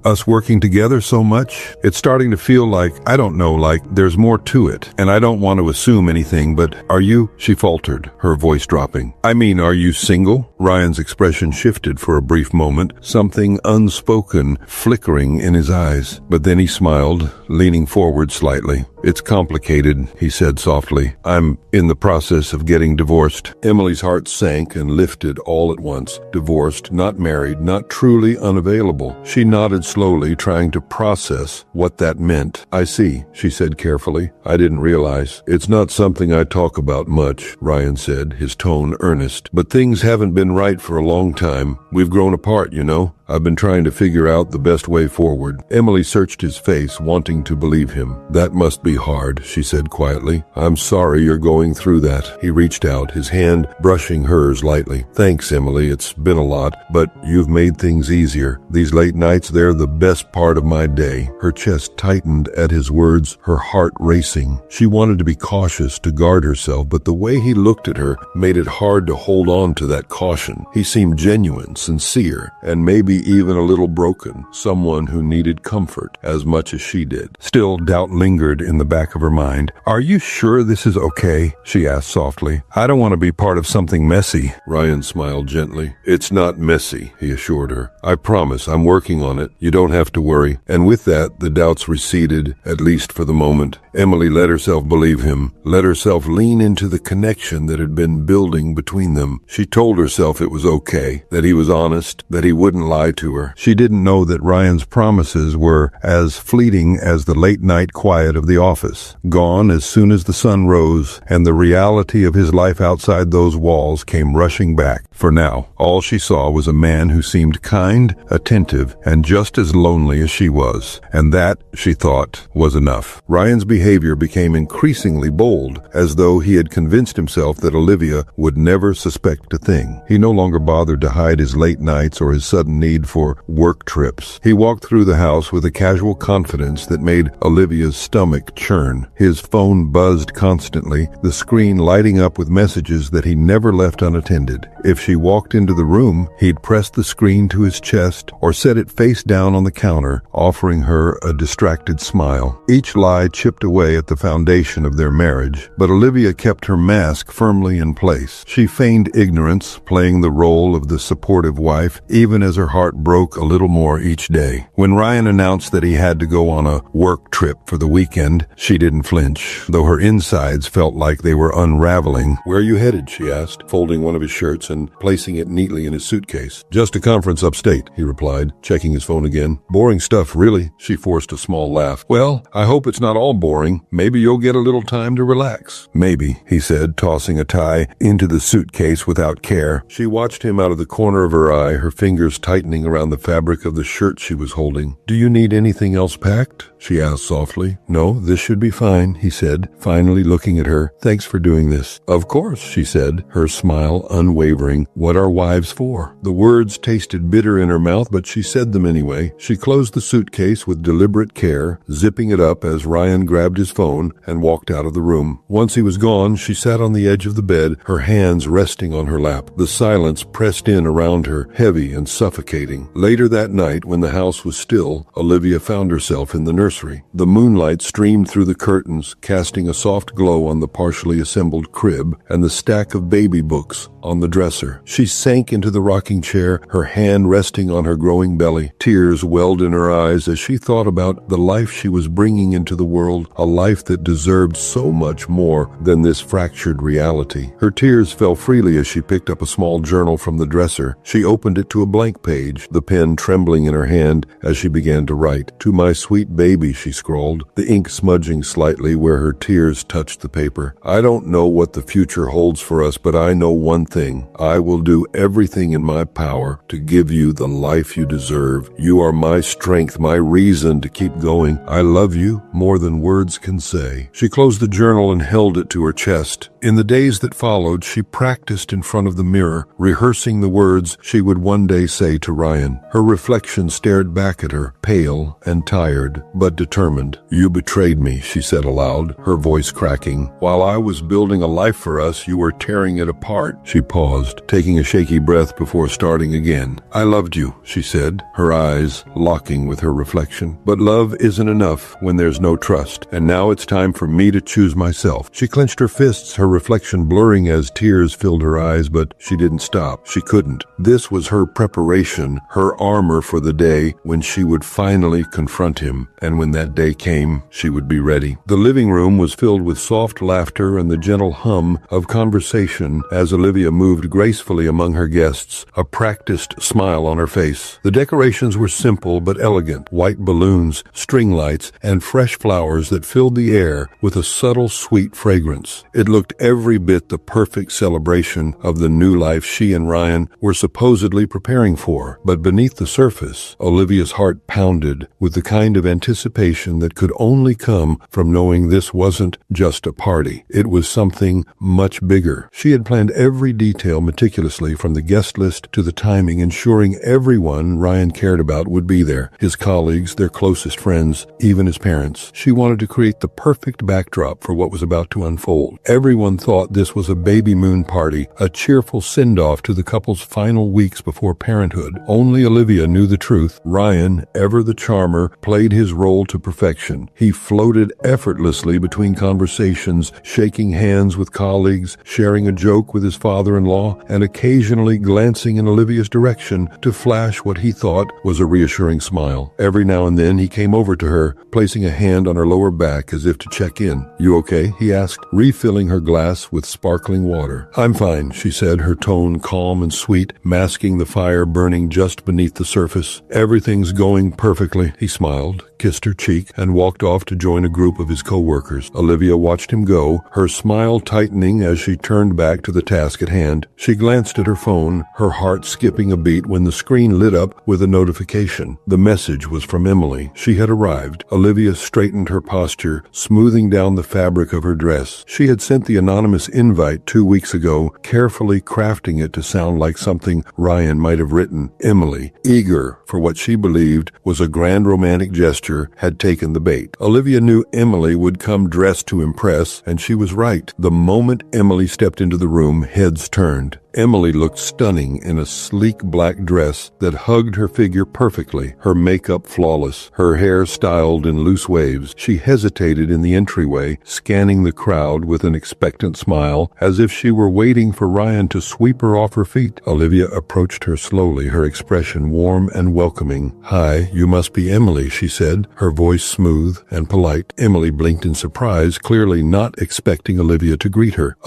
Us working together so much, it's starting to feel like, I don't know, like there's more to it. And I don't want to assume anything, but are you?" She faltered, her voice dropping. "I mean, are you single?" Ryan's expression shifted for a brief moment, something unspoken flickering in his eyes. But then he smiled, leaning forward slightly. "It's complicated," he said softly. "I'm in the process of getting divorced." Emily's heart sank and lifted all at once. Divorced, not married, not truly unavailable. She nodded slowly, trying to process what that meant. "I see," she said carefully. "I didn't realize. It's not something I talk about much," Ryan said, his tone earnest. "But things haven't been right for a long time. We've grown apart, you know. I've been trying to figure out the best way forward." Emily searched his face, wanting to believe him. "That must be hard," she said quietly. "I'm sorry you're going through that." He reached out, his hand brushing hers lightly. "Thanks, Emily. It's been a lot, but you've made things easier. These late nights, they're the best part of my day." Her chest tightened at his words, her heart racing. She wanted to be cautious, to guard herself, but the way he looked at her made it hard to hold on to that caution. He seemed genuine, sincere, and maybe even a little broken, someone who needed comfort as much as she did. Still, doubt lingered in the back of her mind. "Are you sure this is okay?" she asked softly. "I don't want to be part of something messy." Ryan smiled gently. "It's not messy," he assured her. "I promise, I'm working on it. You don't have to worry." And with that, the doubts receded, at least for the moment. Emily let herself believe him, let herself lean into the connection that had been building between them. She told herself it was okay, that he was honest, that he wouldn't lie goodbye to her. She didn't know that Ryan's promises were as fleeting as the late-night quiet of the office, gone as soon as the sun rose, and the reality of his life outside those walls came rushing back. For now, all she saw was a man who seemed kind, attentive, and just as lonely as she was, and that, she thought, was enough. Ryan's behavior became increasingly bold, as though he had convinced himself that Olivia would never suspect a thing. He no longer bothered to hide his late nights or his sudden need for work trips. He walked through the house with a casual confidence that made Olivia's stomach churn. His phone buzzed constantly, the screen lighting up with messages that he never left unattended. If she walked into the room, he'd press the screen to his chest or set it face down on the counter, offering her a distracted smile. Each lie chipped away at the foundation of their marriage, but Olivia kept her mask firmly in place. She feigned ignorance, playing the role of the supportive wife, even as her heart broke a little more each day. When Ryan announced that he had to go on a work trip for the weekend, she didn't flinch, though her insides felt like they were unraveling. "Where are you headed?" she asked, folding one of his shirts and placing it neatly in his suitcase. "Just a conference upstate," he replied, checking his phone again. "Boring stuff, really." She forced a small laugh. "Well, I hope it's not all boring. Maybe you'll get a little time to relax." "Maybe," he said, tossing a tie into the suitcase without care. She watched him out of the corner of her eye, her fingers tightening around the fabric of the shirt she was holding. "Do you need anything else packed?" she asked softly. "No, this should be fine," he said, finally looking at her. "Thanks for doing this." "Of course," she said, her smile unwavering. "What are wives for?" The words tasted bitter in her mouth, but she said them anyway. She closed the suitcase with deliberate care, zipping it up as Ryan grabbed his phone and walked out of the room. Once he was gone, she sat on the edge of the bed, her hands resting on her lap. The silence pressed in around her, heavy and suffocating. Later that night, when the house was still, Olivia found herself in the nursery. The moonlight streamed through the curtains, casting a soft glow on the partially assembled crib and the stack of baby books on the dresser. She sank into the rocking chair, her hand resting on her growing belly. Tears welled in her eyes as she thought about the life she was bringing into the world, a life that deserved so much more than this fractured reality. Her tears fell freely as she picked up a small journal from the dresser. She opened it to a blank page, the pen trembling in her hand as she began to write. "To my sweet baby," she scrawled, the ink smudging slightly where her tears touched the paper. "I don't know what the future holds for us, but I know one thing. I will do everything in my power to give you the life you deserve. You are my strength, my reason to keep going. I love you more than words can say." She closed the journal and held it to her chest. In the days that followed, she practiced in front of the mirror, rehearsing the words she would one day say to Ryan. Her reflection stared back at her, pale and tired, but determined. "You betrayed me," she said aloud, her voice cracking. "While I was building a life for us, you were tearing it apart." She paused, taking a shaky breath before starting again. "I loved you," she said, her eyes locking with her reflection. "But love isn't enough when there's no trust, and now it's time for me to choose myself." She clenched her fists, her reflection blurring as tears filled her eyes, but she didn't stop. She couldn't. This was her preparation, her armor for the day when she would finally confront him, and when that day came, she would be ready. The living room was filled with soft laughter and the gentle hum of conversation as Olivia moved gracefully among her guests, a practiced smile on her face. The decorations were simple but elegant, white balloons, string lights, and fresh flowers that filled the air with a subtle, sweet fragrance. It looked every bit the perfect celebration of the new life she and Ryan were supposedly preparing for. But beneath the surface, Olivia's heart pounded with the kind of anticipation that could only come from knowing this wasn't just a party. It was something much bigger. She had planned every detail meticulously, from the guest list to the timing, ensuring everyone Ryan cared about would be there. His colleagues, their closest friends, even his parents. She wanted to create the perfect backdrop for what was about to unfold. Everyone thought this was a baby moon party, a cheerful send-off to the couple's final weeks before parenthood. Only Olivia knew the truth. Ryan, ever the charmer, played his role to perfection. He floated effortlessly between conversations, shaking hands with colleagues, sharing a joke with his father-in-law, and occasionally glancing in Olivia's direction to flash what he thought was a reassuring smile. Every now and then he came over to her, placing a hand on her lower back as if to check in. "You okay?" he asked, refilling her glass with sparkling water. "I'm fine," she said, her tone calm and sweet, masking the fire burning just beneath the surface. Everything's going perfectly. He smiled, kissed her cheek, and walked off to join a group of his co-workers. Olivia watched him go, her smile tightening as she turned back to the task at hand. She glanced at her phone, her heart skipping a beat when the screen lit up with a notification. The message was from Emily. She had arrived. Olivia straightened her posture, smoothing down the fabric of her dress. She had sent the anonymous invite 2 weeks ago, carefully crafting it to sound like something Ryan might have written. Emily, eager for what she believed was a grand romantic gesture, had taken the bait. Olivia knew Emily would come dressed to impress, and she was right. The moment Emily stepped into the room, heads turned. Emily looked stunning in a sleek black dress that hugged her figure perfectly, her makeup flawless, her hair styled in loose waves. She hesitated in the entryway, scanning the crowd with an expectant smile, as if she were waiting for Ryan to sweep her off her feet. Olivia approached her slowly, her expression warm and welcoming. "Hi, you must be Emily," she said, her voice smooth and polite. Emily blinked in surprise, clearly not expecting Olivia to greet her.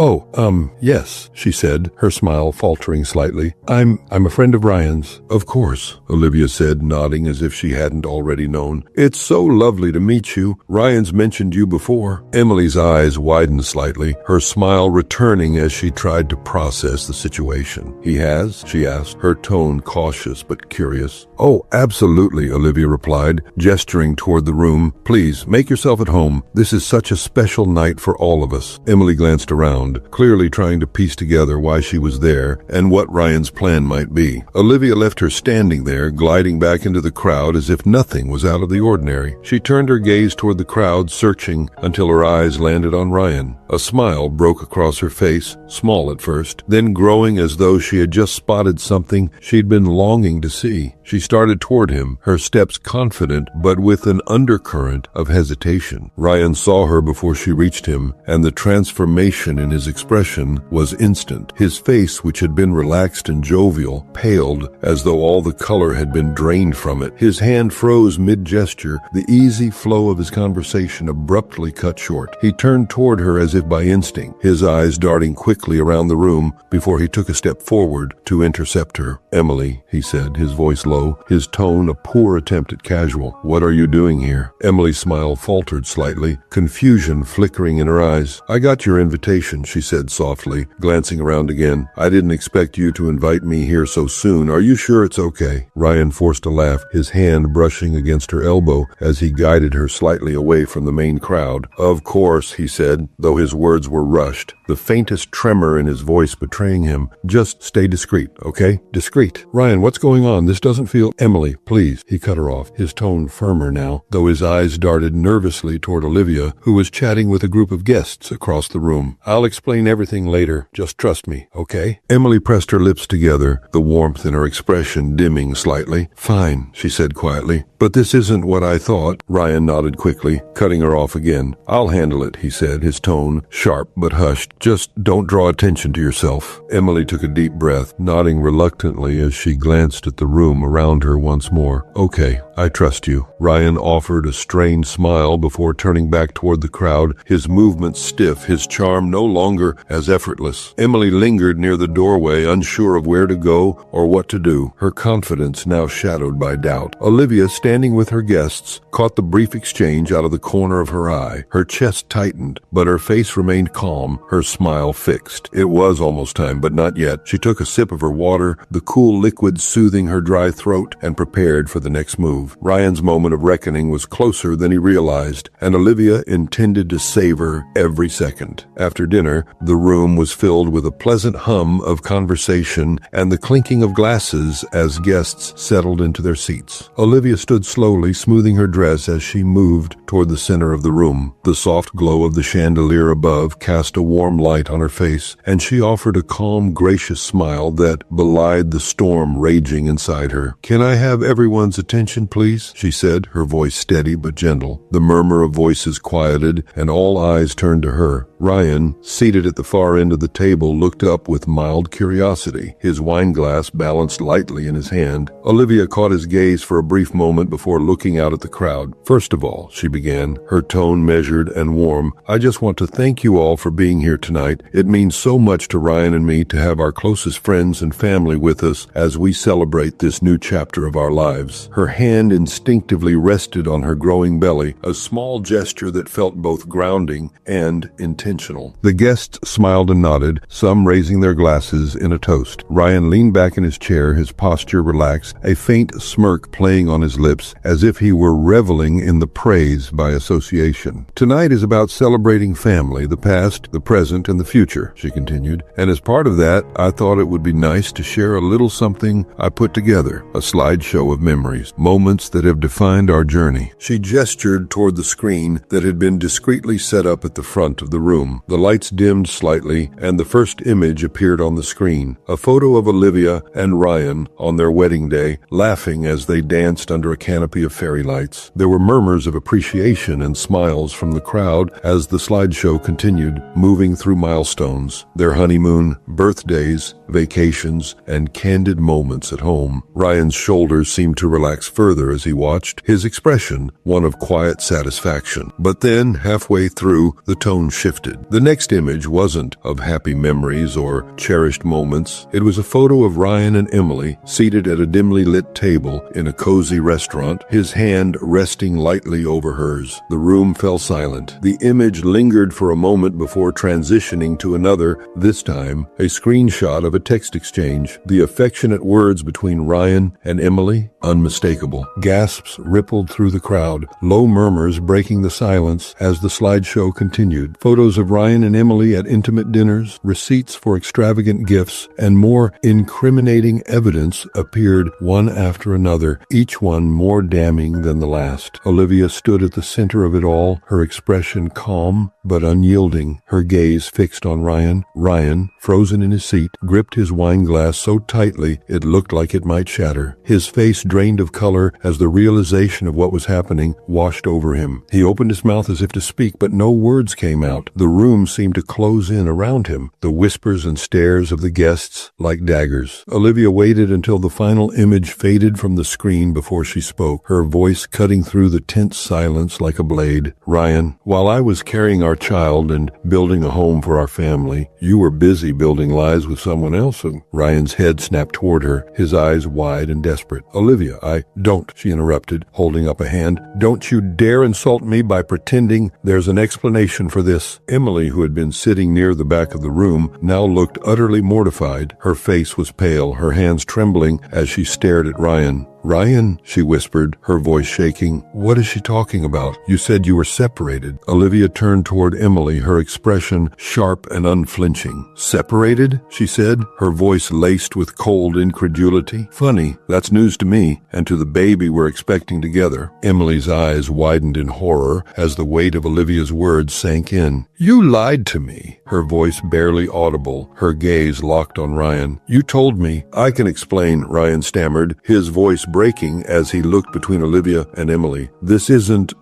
Yes," she said, her smile faltering slightly. I'm a friend of Ryan's." "Of course," Olivia said, nodding as if she hadn't already known. "It's so lovely to meet you. Ryan's mentioned you before." Emily's eyes widened slightly, her smile returning as she tried to process the situation. "He has?" she asked, her tone cautious but curious. "Oh, absolutely," Olivia replied, gesturing toward the room. "Please, make yourself at home. This is such a special night for all of us." Emily glanced around, clearly trying to piece together why she was there and what Ryan's plan might be. Olivia left her standing there, gliding back into the crowd as if nothing was out of the ordinary. She turned her gaze toward the crowd, searching until her eyes landed on Ryan. A smile broke across her face, small at first, then growing as though she had just spotted something she'd been longing to see. She started toward him, her steps confident but with an undercurrent of hesitation. Ryan saw her before she reached him, and the transformation in his expression was instant. His face, which had been relaxed and jovial, paled as though all the color had been drained from it. His hand froze mid-gesture, the easy flow of his conversation abruptly cut short. He turned toward her as if by instinct, his eyes darting quickly around the room before he took a step forward to intercept her. "Emily," he said, his voice low, his tone a poor attempt at casual. "What are you doing here?" Emily's smile faltered slightly, confusion flickering in her eyes. "I got your invitation," she said softly, glancing around again. "I didn't expect you to invite me here so soon. Are you sure it's okay?" Ryan forced a laugh, his hand brushing against her elbow as he guided her slightly away from the main crowd. "Of course," he said, though his words were rushed, the faintest tremor in his voice betraying him. "Just stay discreet, okay? Discreet. Ryan, what's going on? This doesn't feel—" "Emily, please," he cut her off, his tone firmer now, though his eyes darted nervously toward Olivia, who was chatting with a group of guests across the room. "I'll explain everything later. Just trust me, okay?" Emily pressed her lips together, the warmth in her expression dimming slightly. "Fine," she said quietly. "But this isn't what I thought." Ryan nodded quickly, cutting her off again. "I'll handle it," he said, his tone sharp but hushed. "Just don't draw attention to yourself." Emily took a deep breath, nodding reluctantly as she glanced at the room around her once more. "Okay, I trust you." Ryan offered a strained smile before turning back toward the crowd, his movements stiff, his charm no longer as effortless. Emily lingered near the doorway, unsure of where to go or what to do, her confidence now shadowed by doubt. Olivia, standing with her guests, caught the brief exchange out of the corner of her eye. Her chest tightened, but her face remained calm, her smile fixed. It was almost time, but not yet. She took a sip of her water, the cool liquid soothing her dry throat, and prepared for the next move. Ryan's moment of reckoning was closer than he realized, and Olivia intended to savor every second. After dinner, the room was filled with a pleasant hum of conversation and the clinking of glasses as guests settled into their seats. Olivia stood slowly, smoothing her dress as she moved toward the center of the room. The soft glow of the chandelier above cast a warm light on her face, and she offered a calm, gracious smile that belied the storm raging inside her. "Can I have everyone's attention, please?" she said, her voice steady but gentle. The murmur of voices quieted, and all eyes turned to her. Ryan, seated at the far end of the table, looked up with mild curiosity, his wine glass balanced lightly in his hand. Olivia caught his gaze for a brief moment before looking out at the crowd. "First of all," she began, her tone measured and warm, "I just want to thank you all for being here tonight. It means so much to Ryan and me to have our closest friends and family with us as we celebrate this new chapter of our lives." Her hand instinctively rested on her growing belly, a small gesture that felt both grounding and intentional. The guests smiled and nodded, some raising their glasses in a toast. Ryan leaned back in his chair, his posture relaxed, a faint smirk playing on his lips, as if he were reveling in the praise by association. "Tonight is about celebrating family, the past, the present, and the future," she continued. "And as part of that, I thought it would be nice to share a little something I put together, a slideshow of memories, moments that have defined our journey." She gestured toward the screen that had been discreetly set up at the front of the room. The lights dimmed slightly, and the first image appeared on the screen, a photo of Olivia and Ryan on their wedding day, laughing as they danced under a canopy of fairy lights. There were murmurs of appreciation and smiles from the crowd as the slideshow continued, moving through milestones, their honeymoon, birthdays, vacations, and candid moments at home. Ryan's shoulders seemed to relax further as he watched, his expression one of quiet satisfaction. But then, halfway through, the tone shifted. The next image wasn't of happy memories or cherished moments. It was a photo of Ryan and Emily seated at a dimly lit table in a cozy restaurant, his hand resting lightly over hers. The room fell silent. The image lingered for a moment before transitioning to another, this time a screenshot of a text exchange. The affectionate words between Ryan and Emily, unmistakable. Gasps rippled through the crowd, low murmurs breaking the silence as the slideshow continued. Photos of Ryan and Emily at intimate dinners, receipts for extravagant gifts, and more incriminating evidence appeared one after another, each one more damning than the last. Olivia stood at the center of it all, her expression calm but unyielding, her gaze fixed on Ryan. Ryan, frozen in his seat, gripped his wine glass so tightly it looked like it might shatter. His face drained of color as the realization of what was happening washed over him. He opened his mouth as if to speak, but no words came out. The room seemed to close in around him, the whispers and stares of the guests like daggers. Olivia waited until the final image faded from the screen before she spoke, her voice cutting through the tense silence like a blade. "Ryan, while I was carrying our child and building a home for our family, you were busy building lives with someone else." And Ryan's head snapped toward her, his eyes wide and desperate. "Olivia, don't," she interrupted, holding up a hand. "Don't you dare insult me by pretending there's an explanation for this." Emily, who had been sitting near the back of the room, now looked utterly mortified. Her face was pale, her hands trembling as she stared at Ryan. "Ryan," she whispered, her voice shaking. "What is she talking about? You said you were separated." Olivia turned toward Emily, her expression sharp and unflinching. "Separated?" she said, her voice laced with cold incredulity. "Funny, that's news to me, and to the baby we're expecting together." Emily's eyes widened in horror as the weight of Olivia's words sank in. "You lied to me," her voice barely audible, her gaze locked on Ryan. "You told me." "I can explain," Ryan stammered, his voice breaking as he looked between Olivia and Emily. This isn't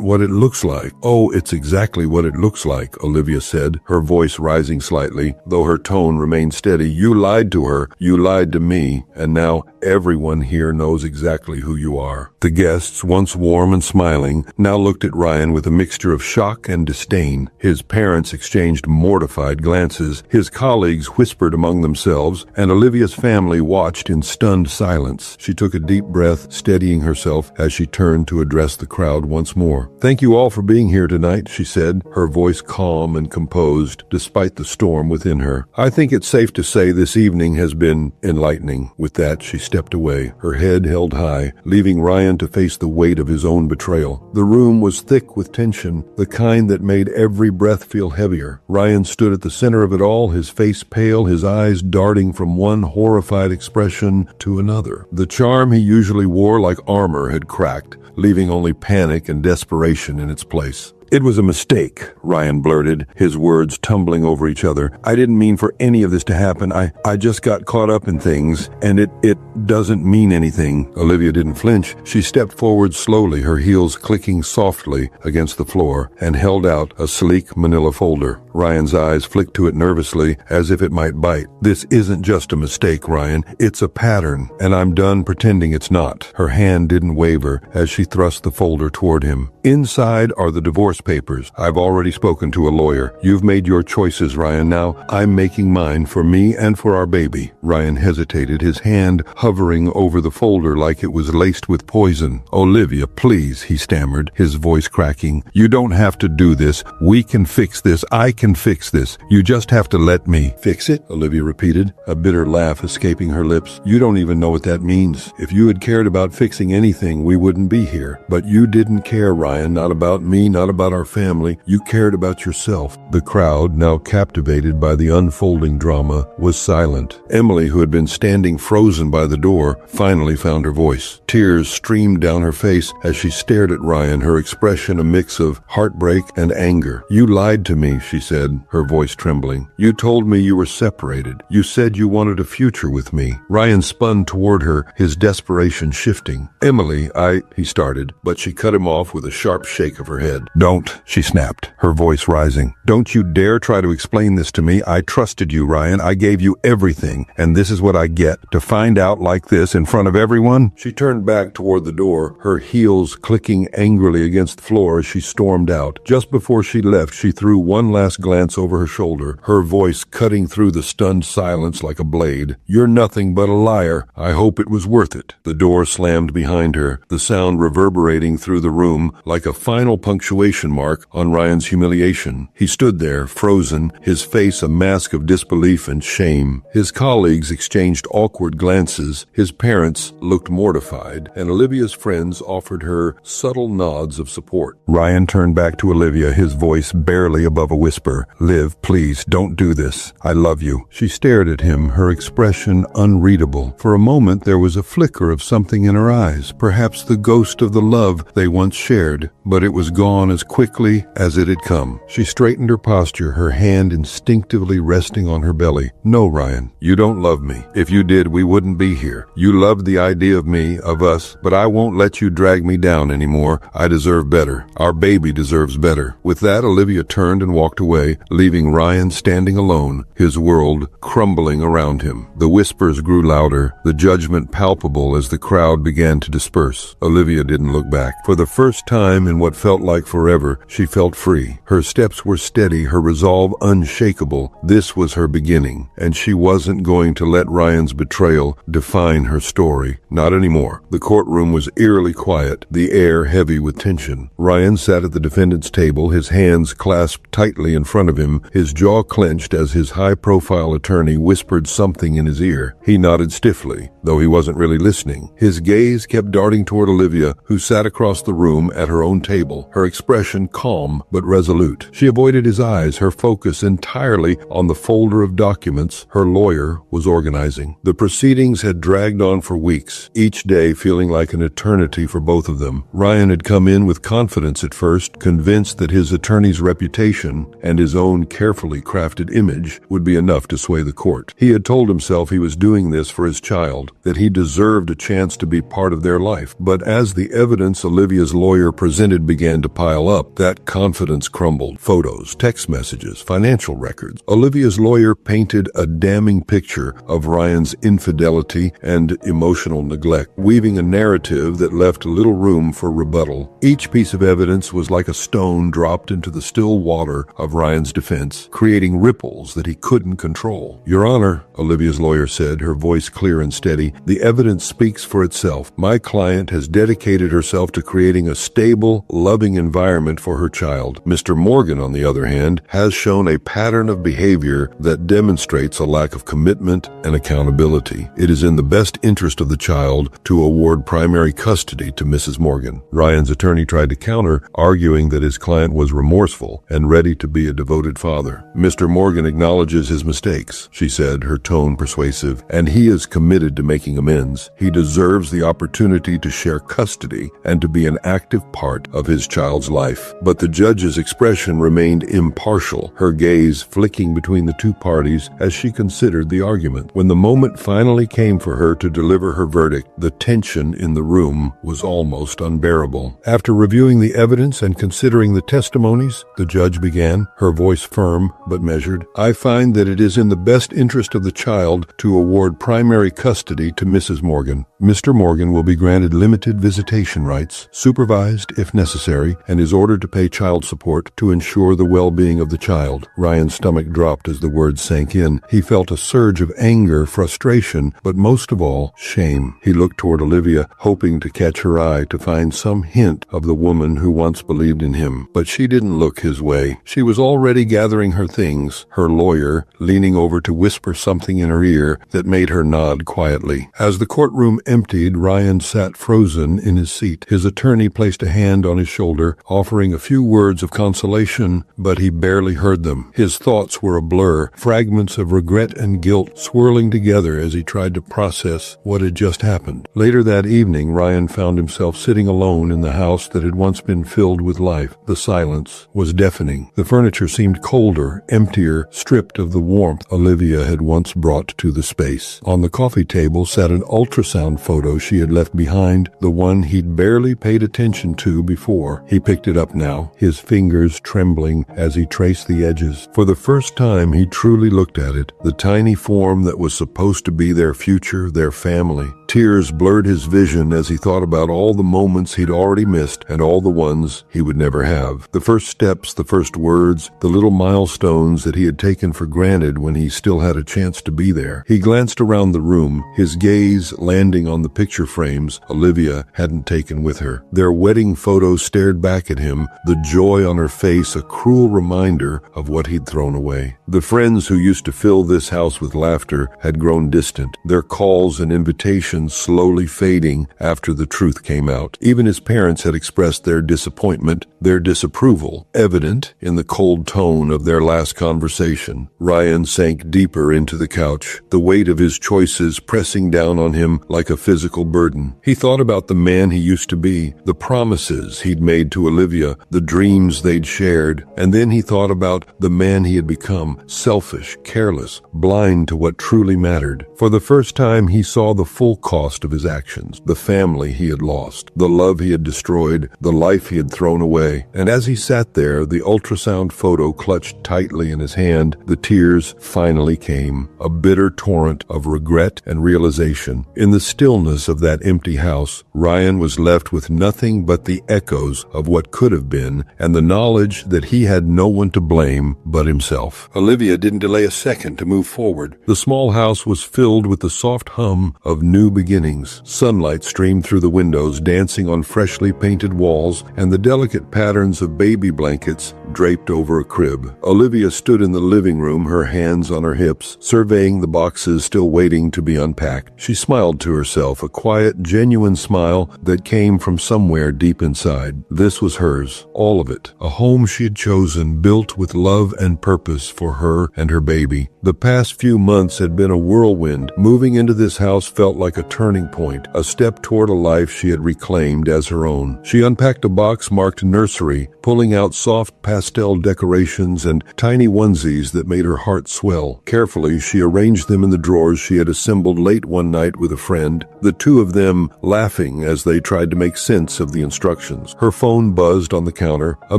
what it looks like." "Oh, it's exactly what it looks like," Olivia said, her voice rising slightly, though her tone remained steady. "You lied to her, you lied to me, and now everyone here knows exactly who you are." The guests, once warm and smiling, now looked at Ryan with a mixture of shock and disdain. His parents exchanged mortified glances, his colleagues whispered among themselves, and Olivia's family watched in stunned silence. She took a deep breath, steadying herself as she turned to address the crowd once more. "Thank you all for being here tonight," she said, her voice calm and composed, despite the storm within her. "I think it's safe to say this evening has been enlightening." With that, she stepped away, her head held high, leaving Ryan to face the weight of his own betrayal. The room was thick with tension, the kind that made every breath feel heavier. Ryan stood at the center of it all, his face pale, his eyes darting from one horrified expression to another. The charm he usually wore like armor had cracked, leaving only panic and desperation in its place. "It was a mistake," Ryan blurted, his words tumbling over each other. "I didn't mean for any of this to happen. I just got caught up in things, and it doesn't mean anything." Olivia didn't flinch. She stepped forward slowly, her heels clicking softly against the floor, and held out a sleek manila folder. Ryan's eyes flicked to it nervously, as if it might bite. "This isn't just a mistake, Ryan. It's a pattern, and I'm done pretending it's not." Her hand didn't waver as she thrust the folder toward him. "Inside are the divorce papers. I've already spoken to a lawyer. You've made your choices, Ryan. Now I'm making mine for me and for our baby." Ryan hesitated, his hand hovering over the folder like it was laced with poison. "Olivia, please," he stammered, his voice cracking. "You don't have to do this. We can fix this. I can fix this. You just have to let me." "Fix it?" Olivia repeated, a bitter laugh escaping her lips. "You don't even know what that means. If you had cared about fixing anything, we wouldn't be here. But you didn't care, Ryan, not about me, not about our family. You cared about yourself." The crowd, now captivated by the unfolding drama, was silent. Emily, who had been standing frozen by the door, finally found her voice. Tears streamed down her face as she stared at Ryan, her expression a mix of heartbreak and anger. "You lied to me," she said, her voice trembling. "You told me you were separated. You said you wanted a future with me." Ryan spun toward her, his desperation shifting. "Emily, he started, but she cut him off with a sharp shake of her head. "Don't," she snapped, her voice rising. "Don't you dare try to explain this to me. I trusted you, Ryan. I gave you everything, and this is what I get. To find out like this in front of everyone?" She turned back toward the door, her heels clicking angrily against the floor as she stormed out. Just before she left, she threw one last glance over her shoulder, her voice cutting through the stunned silence like a blade. "You're nothing but a liar. I hope it was worth it." The door slammed behind her, the sound reverberating through the room like a final punctuation mark on Ryan's humiliation. He stood there, frozen, his face a mask of disbelief and shame. His colleagues exchanged awkward glances, his parents looked mortified, and Olivia's friends offered her subtle nods of support. Ryan turned back to Olivia, his voice barely above a whisper. "Liv, please, don't do this. I love you." She stared at him, her expression unreadable. For a moment there was a flicker of something in her eyes, perhaps the ghost of the love they once shared, but it was gone as quickly as it had come. She straightened her posture, her hand instinctively resting on her belly. "No, Ryan, you don't love me. If you did, we wouldn't be here. You loved the idea of me, of us, but I won't let you drag me down anymore. I deserve better. Our baby deserves better." With that, Olivia turned and walked away, leaving Ryan standing alone, his world crumbling around him. The whispers grew louder, the judgment palpable as the crowd began to disperse. Olivia didn't look back. For the first time in what felt like forever, she felt free. Her steps were steady, her resolve unshakable. This was her beginning, and she wasn't going to let Ryan's betrayal define her story. Not anymore. The courtroom was eerily quiet, the air heavy with tension. Ryan sat at the defendant's table, his hands clasped tightly in front of him, his jaw clenched as his high-profile attorney whispered something in his ear. He nodded stiffly, though he wasn't really listening. His gaze kept darting toward Olivia, who sat across the room at her own table, her expression calm but resolute. She avoided his eyes, her focus entirely on the folder of documents her lawyer was organizing. The proceedings had dragged on for weeks, each day feeling like an eternity for both of them. Ryan had come in with confidence at first, convinced that his attorney's reputation and his own carefully crafted image would be enough to sway the court. He had told himself he was doing this for his child, that he deserved a chance to be part of their life. But as the evidence Olivia's lawyer presented began to pile up, that confidence crumbled. Photos, text messages, financial records. Olivia's lawyer painted a damning picture of Ryan's infidelity and emotional neglect, weaving a narrative that left little room for rebuttal. Each piece of evidence was like a stone dropped into the still water of Ryan's defense, creating ripples that he couldn't control. "Your Honor," Olivia's lawyer said, her voice clear and steady, "the evidence speaks for itself. My client has dedicated herself to creating a stable, loving environment for her child. Mr. Morgan, on the other hand, has shown a pattern of behavior that demonstrates a lack of commitment and accountability. It is in the best interest of the child to award primary custody to Mrs. Morgan." Ryan's attorney tried to counter, arguing that his client was remorseful and ready to be a devoted father. "Mr. Morgan acknowledges his mistakes," she said, her tone persuasive, "and he is committed to making amends. He deserves the opportunity to share custody and to be an active part of his child's life." life. But the judge's expression remained impartial, her gaze flicking between the two parties as she considered the argument. When the moment finally came for her to deliver her verdict, the tension in the room was almost unbearable. After reviewing the evidence and considering the testimonies, the judge began, her voice firm but measured. I find that it is in the best interest of the child to award primary custody to Mrs. Morgan. Mr. Morgan will be granted limited visitation rights, supervised if necessary, and is ordered to pay child support to ensure the well-being of the child. Ryan's stomach dropped as the words sank in. He felt a surge of anger, frustration, but most of all, shame. He looked toward Olivia, hoping to catch her eye to find some hint of the woman who once believed in him. But she didn't look his way. She was already gathering her things, her lawyer leaning over to whisper something in her ear that made her nod quietly. As the courtroom emptied, Ryan sat frozen in his seat. His attorney placed a hand on his shoulder, offering a few words of consolation, but he barely heard them. His thoughts were a blur, fragments of regret and guilt swirling together as he tried to process what had just happened. Later that evening, Ryan found himself sitting alone in the house that had once been filled with life. The silence was deafening. The furniture seemed colder, emptier, stripped of the warmth Olivia had once brought to the space. On the coffee table sat an ultrasound photo she had left behind, the one he'd barely paid attention to before. He picked it up now, his fingers trembling as he traced the edges. For the first time, he truly looked at it, the tiny form that was supposed to be their future, their family. Tears blurred his vision as he thought about all the moments he'd already missed and all the ones he would never have. The first steps, the first words, the little milestones that he had taken for granted when he still had a chance to be there. He glanced around the room, his gaze landing on the picture frames Olivia hadn't taken with her. Their wedding photo stared back at him, the joy on her face a cruel reminder of what he'd thrown away. The friends who used to fill this house with laughter had grown distant, their calls and invitations slowly fading after the truth came out. Even his parents had expressed their disappointment, their disapproval, evident in the cold tone of their last conversation. Ryan sank deeper into the couch, the weight of his choices pressing down on him like a physical burden. He thought about the man he used to be, the promises he'd made to Olivia, the dreams they'd shared, and then he thought about the man he had become, selfish, careless, blind to what truly mattered. For the first time, he saw the full cost of his actions, the family he had lost, the love he had destroyed, the life he had thrown away. And as he sat there, the ultrasound photo clutched tightly in his hand, the tears finally came, a bitter torrent of regret and realization. In the stillness of that empty house, Ryan was left with nothing but the echoes of what could have been and the knowledge that he had no one to blame but himself. Olivia didn't delay a second to move forward. The small house was filled with the soft hum of new beginnings. Sunlight streamed through the windows, dancing on freshly painted walls, and the delicate patterns of baby blankets draped over a crib. Olivia stood in the living room, her hands on her hips, surveying the boxes still waiting to be unpacked. She smiled to herself, a quiet, genuine smile that came from somewhere deep inside. This was hers, all of it. A home she had chosen, built with love and purpose for her and her baby. The past few months had been a whirlwind. Moving into this house felt like a turning point, a step toward a life she had reclaimed as her own. She unpacked a box marked nursery, pulling out soft pastel decorations and tiny onesies that made her heart swell. Carefully, she arranged them in the drawers she had assembled late one night with a friend, the two of them laughing as they tried to make sense of the instructions. Her phone buzzed on the counter, a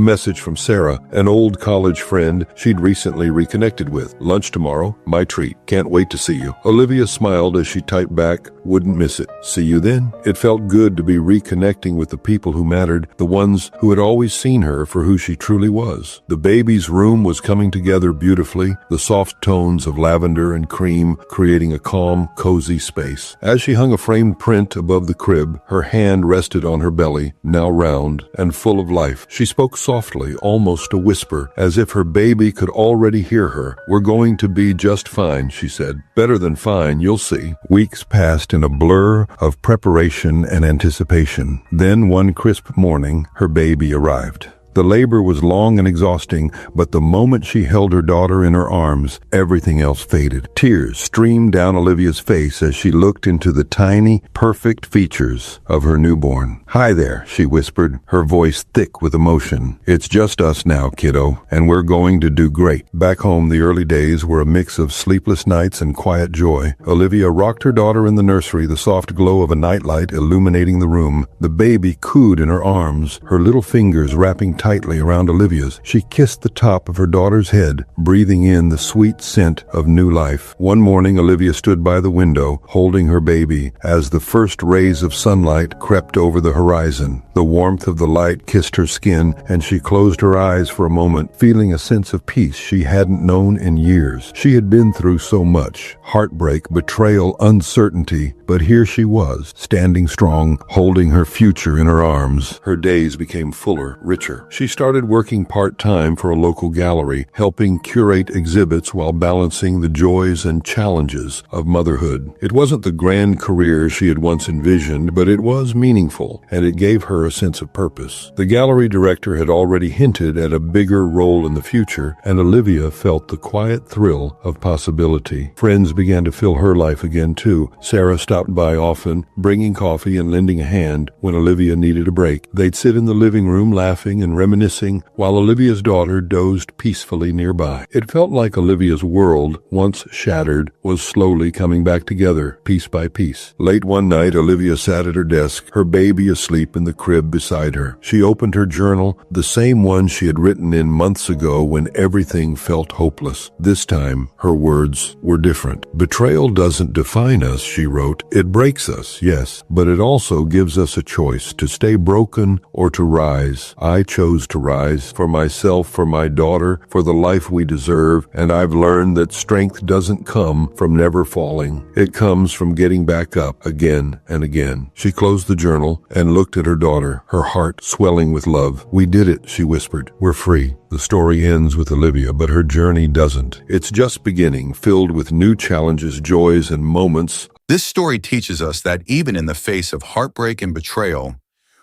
message from Sarah, an old college friend she'd recently reconnected with. Lunch tomorrow, my treat. Can't wait to see you. Olivia smiled as she typed back, wouldn't miss it. See you then. It felt good to be reconnecting with the people who mattered, the ones who had always seen her for who she truly was. The baby's room was coming together beautifully, the soft tones of lavender and cream creating a calm, cozy space. As she hung a framed print above the crib, her hand rested on her belly, now round and full of life. She spoke softly, almost a whisper, as if her baby could already hear her. We're going to be just fine, she said. Better than fine, you'll see. Weeks passed in a blur of preparation and anticipation. Then one crisp morning, her baby arrived. The labor was long and exhausting, but the moment she held her daughter in her arms, everything else faded. Tears streamed down Olivia's face as she looked into the tiny, perfect features of her newborn. "Hi there," she whispered, her voice thick with emotion. "It's just us now, kiddo, and we're going to do great." Back home, the early days were a mix of sleepless nights and quiet joy. Olivia rocked her daughter in the nursery, the soft glow of a nightlight illuminating the room. The baby cooed in her arms, her little fingers wrapping tightly around Olivia's. She kissed the top of her daughter's head, breathing in the sweet scent of new life. One morning, Olivia stood by the window, holding her baby, as the first rays of sunlight crept over the horizon. The warmth of the light kissed her skin, and she closed her eyes for a moment, feeling a sense of peace she hadn't known in years. She had been through so much: heartbreak, betrayal, uncertainty, but here she was, standing strong, holding her future in her arms. Her days became fuller, richer. She started working part-time for a local gallery, helping curate exhibits while balancing the joys and challenges of motherhood. It wasn't the grand career she had once envisioned, but it was meaningful, and it gave her a sense of purpose. The gallery director had already hinted at a bigger role in the future, and Olivia felt the quiet thrill of possibility. Friends began to fill her life again, too. Sarah stopped by often, bringing coffee and lending a hand when Olivia needed a break. They'd sit in the living room laughing and reminiscing while Olivia's daughter dozed peacefully nearby. It felt like Olivia's world, once shattered, was slowly coming back together, piece by piece. Late one night, Olivia sat at her desk, her baby asleep in the crib beside her. She opened her journal, the same one she had written in months ago when everything felt hopeless. This time, her words were different. "Betrayal doesn't define us," she wrote. "It breaks us, yes, but it also gives us a choice to stay broken or to rise. I chose to rise, for myself, for my daughter, for the life we deserve, and I've learned that strength doesn't come from never falling. It comes from getting back up again and again." She closed the journal and looked at her daughter, her heart swelling with love. "We did it," she whispered. "We're free." The story ends with Olivia, but her journey doesn't. It's just beginning, filled with new challenges, joys, and moments. This story teaches us that even in the face of heartbreak and betrayal,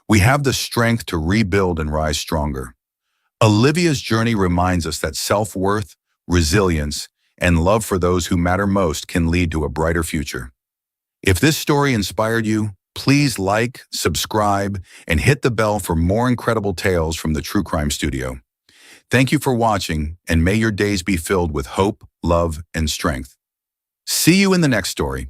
we have the strength to rebuild and rise stronger. Olivia's journey reminds us that self-worth, resilience, and love for those who matter most can lead to a brighter future. If this story inspired you, please like, subscribe, and hit the bell for more incredible tales from the True Crime Studio. Thank you for watching, and may your days be filled with hope, love, and strength. See you in the next story.